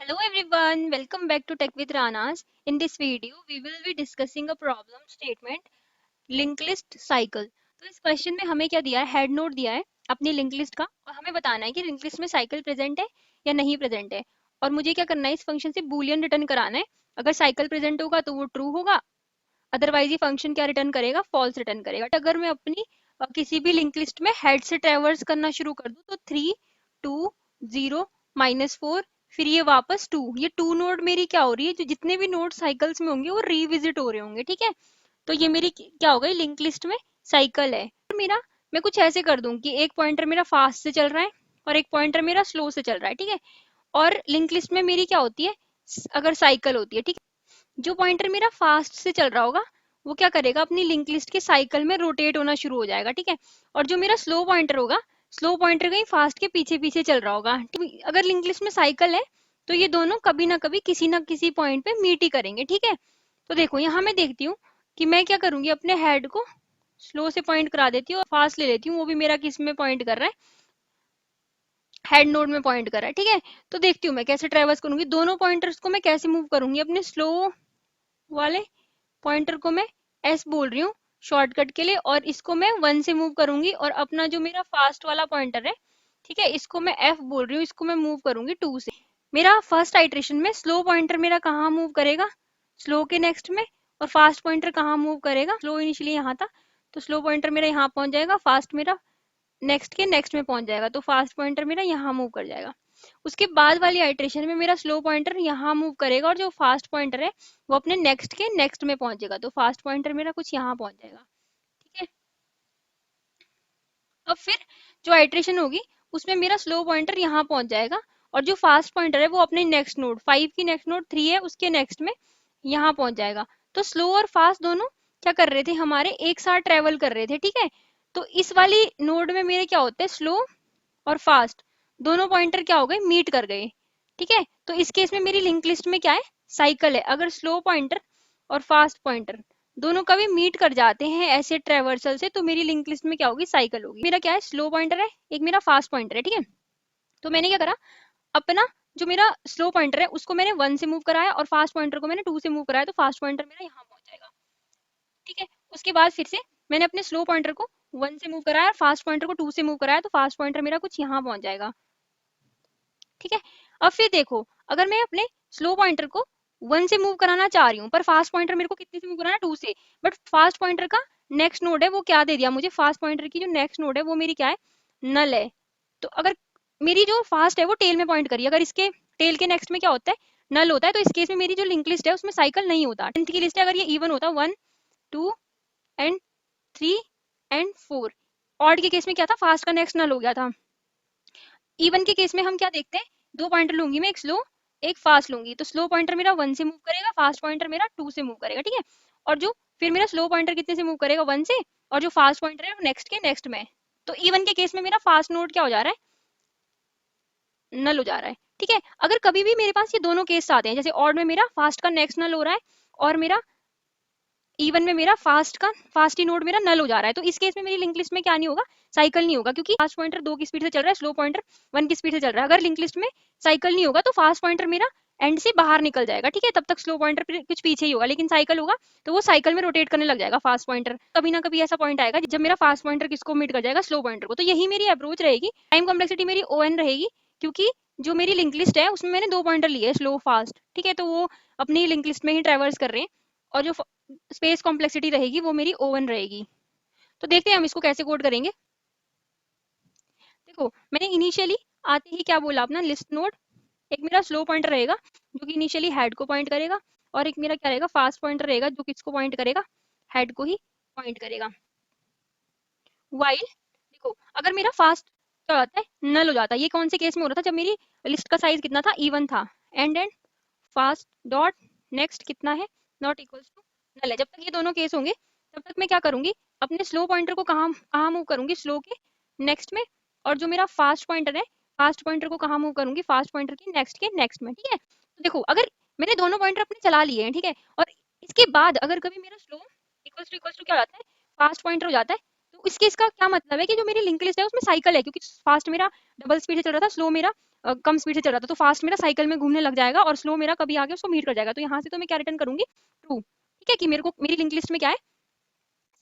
Hello everyone, welcome back to Tech with Ranas. In this video, we will be discussing a problem statement linked list cycle. तो इस question में हमें क्या दिया है, head nod दिया है अपनी लिंक लिस्ट का और हमें बताना है कि लिंक लिस्ट में साइकिल प्रेजेंट है या नहीं प्रेजेंट है। और मुझे क्या करना है, इस फंक्शन से बूलियन रिटर्न कराना है। अगर साइकिल प्रेजेंट होगा तो वो ट्रू होगा, अदरवाइज ये फंक्शन क्या रिटर्न करेगा, फॉल्स रिटर्न करेगा। अगर मैं अपनी किसी भी लिंक लिस्ट में हेड से ट्रेवर्स करना शुरू कर दूं तो 3 2 0 -4, फिर ये वापस 2, ये 2 नोड मेरी क्या हो रही है, जो जितने भी नोड साइकिल्स में होंगे वो रिविजिट हो रहे होंगे। ठीक है, तो ये मेरी क्या हो गई, लिंक लिस्ट में साइकिल है। मेरा मैं कुछ ऐसे कर दूं कि एक पॉइंटर मेरा फास्ट से चल रहा है और एक पॉइंटर मेरा स्लो से चल रहा है। ठीक है, और लिंक लिस्ट में मेरी क्या होती है, अगर साइकिल होती है। ठीक है, जो पॉइंटर मेरा फास्ट से चल रहा होगा वो क्या करेगा, अपनी लिंक लिस्ट के साइकिल में रोटेट होना शुरू हो जाएगा। ठीक है, और जो मेरा स्लो पॉइंटर होगा, स्लो पॉइंटर कहीं फास्ट के पीछे पीछे चल रहा होगा। अगर लिंक लिस्ट में साइकिल है तो ये दोनों कभी ना किसी पॉइंट पे मीट ही करेंगे। ठीक है, तो देखो यहाँ मैं देखती हूँ कि मैं क्या करूंगी, अपने हेड को स्लो से पॉइंट करा देती हूँ और फास्ट ले लेती हूँ, वो भी मेरा किस में पॉइंट कर रहा है, हेड नोड में पॉइंट कर रहा है। ठीक है, तो देखती हूँ मैं कैसे ट्रेवर्स करूंगी, दोनों पॉइंटर्स को मैं कैसे मूव करूंगी। अपने स्लो वाले पॉइंटर को मैं एस बोल रही हूँ शॉर्टकट के लिए, और इसको मैं 1 से मूव करूंगी, और अपना जो मेरा फास्ट वाला पॉइंटर है, ठीक है, इसको मैं एफ बोल रही हूँ, इसको मैं मूव करूंगी 2 से। मेरा फर्स्ट आइट्रेशन में स्लो पॉइंटर मेरा कहाँ मूव करेगा, स्लो के नेक्स्ट में, और फास्ट पॉइंटर कहाँ मूव करेगा, स्लो इनिशियली यहाँ था तो स्लो पॉइंटर मेरा यहाँ पहुंच जाएगा, फास्ट मेरा नेक्स्ट के नेक्स्ट में पहुंच जाएगा, तो फास्ट पॉइंटर मेरा यहाँ मूव कर जाएगा। उसके बाद वाली आइट्रेशन में मेरा स्लो पॉइंटर यहाँ मूव करेगा और जो फास्ट पॉइंटर है वो अपने नेक्स्ट के नेक्स्ट में पहुंचेगा, तो फास्ट पॉइंटर मेरा कुछ यहाँ पहुंच जाएगा। ठीक है, अब फिर जो आइट्रेशन होगी उसमें मेरा स्लो पॉइंटर यहाँ पहुंच जाएगा, और जो फास्ट पॉइंटर है वो अपने नेक्स्ट नोड 5 की नेक्स्ट नोड 3 है उसके नेक्स्ट में यहाँ पहुंच जाएगा। तो स्लो और फास्ट दोनों क्या कर रहे थे, हमारे एक साथ ट्रेवल कर रहे थे। ठीक है, तो इस वाली नोड में मेरे क्या होते हैं, स्लो और फास्ट दोनों पॉइंटर क्या हो गए, मीट कर गए। ठीक है, तो इस केस में मेरी लिंक लिस्ट में क्या है, साइकिल है। अगर स्लो पॉइंटर और फास्ट पॉइंटर दोनों कभी मीट कर जाते हैं ऐसे ट्रेवर्सल से, तो मेरी लिंक लिस्ट में क्या होगी, साइकिल होगी। मेरा क्या है, स्लो पॉइंटर है, एक मेरा फास्ट पॉइंटर है। ठीक है, तो मैंने क्या करा, अपना जो मेरा स्लो पॉइंटर है उसको मैंने 1 से मूव कराया और फास्ट पॉइंटर को मैंने 2 से मूव कराया, तो फास्ट पॉइंटर मेरा यहाँ पहुंच जाएगा। ठीक है, उसके बाद फिर से मैंने अपने स्लो पॉइंटर को 1 से मूव कराया और फास्ट पॉइंटर को 2 से मूव कराया, तो फास्ट पॉइंटर मेरा कुछ यहाँ पहुंच जाएगा। ठीक है, अब फिर देखो, अगर मैं अपने स्लो पॉइंटर को 1 से मूव कराना चाह रही हूँ, पर फास्ट पॉइंटर मेरे को कितने से मूव कराना है, 2 से, बट फास्ट पॉइंटर का नेक्स्ट नोड है वो क्या दे दिया मुझे, फास्ट पॉइंटर की जो नेक्स्ट नोड है वो मेरी क्या है, नल है। तो अगर मेरी जो फास्ट है वो टेल में पॉइंट करी, अगर इसके टेल के नेक्स्ट में क्या होता है, नल होता है, तो इस केस में मेरी जो लिंक लिस्ट है उसमें साइकिल नहीं होता। 10th की लिस्ट है, अगर ये इवन होता 1 2 एंड 3 एंड 4, ऑड के केस में क्या था, फास्ट का नेक्स्ट नल हो गया था। इवन के केस में हम क्या देखते हैं, दो पॉइंटर लूंगी मैं, एक स्लो एक फास्ट लूंगी, तो स्लो पॉइंटर मेरा 1 से मूव करेगा, फास्ट पॉइंटर मेरा 2 से मूव करेगा। ठीक है, और जो फिर मेरा स्लो पॉइंटर कितने से मूव करेगा, 1 से, और जो फास्ट पॉइंटर है वो नेक्स्ट के नेक्स्ट में। तो इवन के केस में मेरा फास्ट नोड क्या हो जा रहा है, नल हो जा रहा है। ठीक है, अगर कभी भी मेरे पास ये दोनों केस आते हैं, जैसे ऑड में मेरा फास्ट का नेक्स्ट नल हो रहा है और मेरा इवन में मेरा फास्ट ही नोड मेरा नल हो जा रहा है, तो इस केस में मेरी लिंक लिस्ट में क्या नहीं होगा, साइकिल नहीं होगा, क्योंकि फास्ट पॉइंटर 2 की स्पीड से चल रहा है, स्लो पॉइंटर 1 की स्पीड से चल रहा है। अगर लिंक लिस्ट में साइकिल नहीं होगा तो फास्ट पॉइंटर मेरा एंड से बाहर निकल जाएगा। ठीक है, तब तक स्लो पॉइंटर कुछ पीछे ही होगा, लेकिन साइकिल होगा तो वो साइकिल में रोटेट करने लग जाएगा फास्ट पॉइंटर। कभी ना कभी ऐसा पॉइंट आएगा जब मेरा फास्ट पॉइंटर किसको मीट कर जाएगा, स्लो पॉइंटर को। तो यही मेरी अप्रोच रहेगी, टाइम कॉम्प्लेक्सिटी मेरी ON रहेगी, क्योंकि जो मेरी लिंक लिस्ट है उसमें मैंने 2 पॉइंटर लिए, स्लो फास्ट। ठीक है, तो वो अपनी लिंक लिस्ट में ही ट्रेवर्स कर रहे हैं, और जो स्पेस कॉम्प्लेक्सिटी रहेगी वो मेरी ON रहेगी। तो देखते हैं हम इसको कैसे कोड करेंगे। देखो, मैंने इनिशियली आते ही क्या बोला, अपना लिस्ट नोड, एक मेरा स्लो पॉइंटर रहेगा जो कि इनिशियली हेड को पॉइंट करेगा, और एक मेरा क्या रहेगा, फास्ट पॉइंटर रहेगा जो किसको पॉइंट करेगा, हेड को ही पॉइंट करेगा। वाइल देखो, अगर मेरा फास्ट क्या हो जाता है, नल हो जाता है, ये कौन से केस में हो रहा था, जब मेरी लिस्ट का साइज कितना था, इवन था, एंड फास्ट डॉट नेक्स्ट कितना है, नॉट इक्वल्स टू नल है। जब तक ये दोनों केस होंगे तब तक मैं क्या करूंगी, अपने स्लो पॉइंटर को कहाँ कहाँ मूव करूंगी, स्लो के नेक्स्ट में, और जो मेरा फास्ट पॉइंटर है, फास्ट पॉइंटर को कहाँ मूव करूंगी, फास्ट पॉइंटर के नेक्स्ट में। ठीक है, तो देखो, अगर मैंने दोनों पॉइंटर अपने चला लिए हैं, ठीक है, और इसके बाद अगर कभी मेरा स्लो इक्वल्स टू क्या हो जाता है, फास्ट पॉइंटर हो जाता है, तो इसके इसका क्या मतलब है कि जो मेरी लिंक लिस्ट है उसमें साइकिल है, क्योंकि फास्ट मेरा डबल स्पीड से चल रहा था, स्लो मेरा कम स्पीड से चल रहा था, तो फास्ट मेरा साइकिल में घूमने लग जाएगा और स्लो मेरा कभी आगे उसको मीट कर जाएगा। तो यहाँ से तो मैं क्या रिटर्न करूंगी, ट्रू। ठीक है, कि मेरे को मेरी लिंक लिस्ट में क्या है,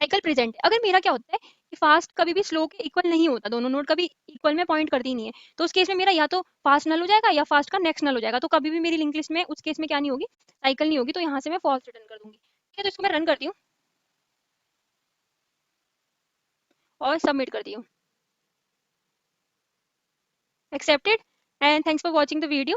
साइकिल प्रेजेंट है। अगर मेरा क्या होता है कि फास्ट कभी भी स्लो के इक्वल नहीं होता, दोनों नोड कभी इक्वल में पॉइंट करती नहीं है, तो उस केस में मेरा या तो फास्ट नल हो जाएगा या फास्ट का नेक्स्ट नल हो जाएगा। तो कभी भी मेरी लिंक लिस्ट में उस केस में क्या नहीं होगी, साइकिल नहीं होगी। तो यहाँ से मैं फॉल्स रिटर्न कर दूंगी। ठीक है, तो इसको मैं रन करती हूँ और सबमिट करती हूँ। Accepted, and thanks for watching the video.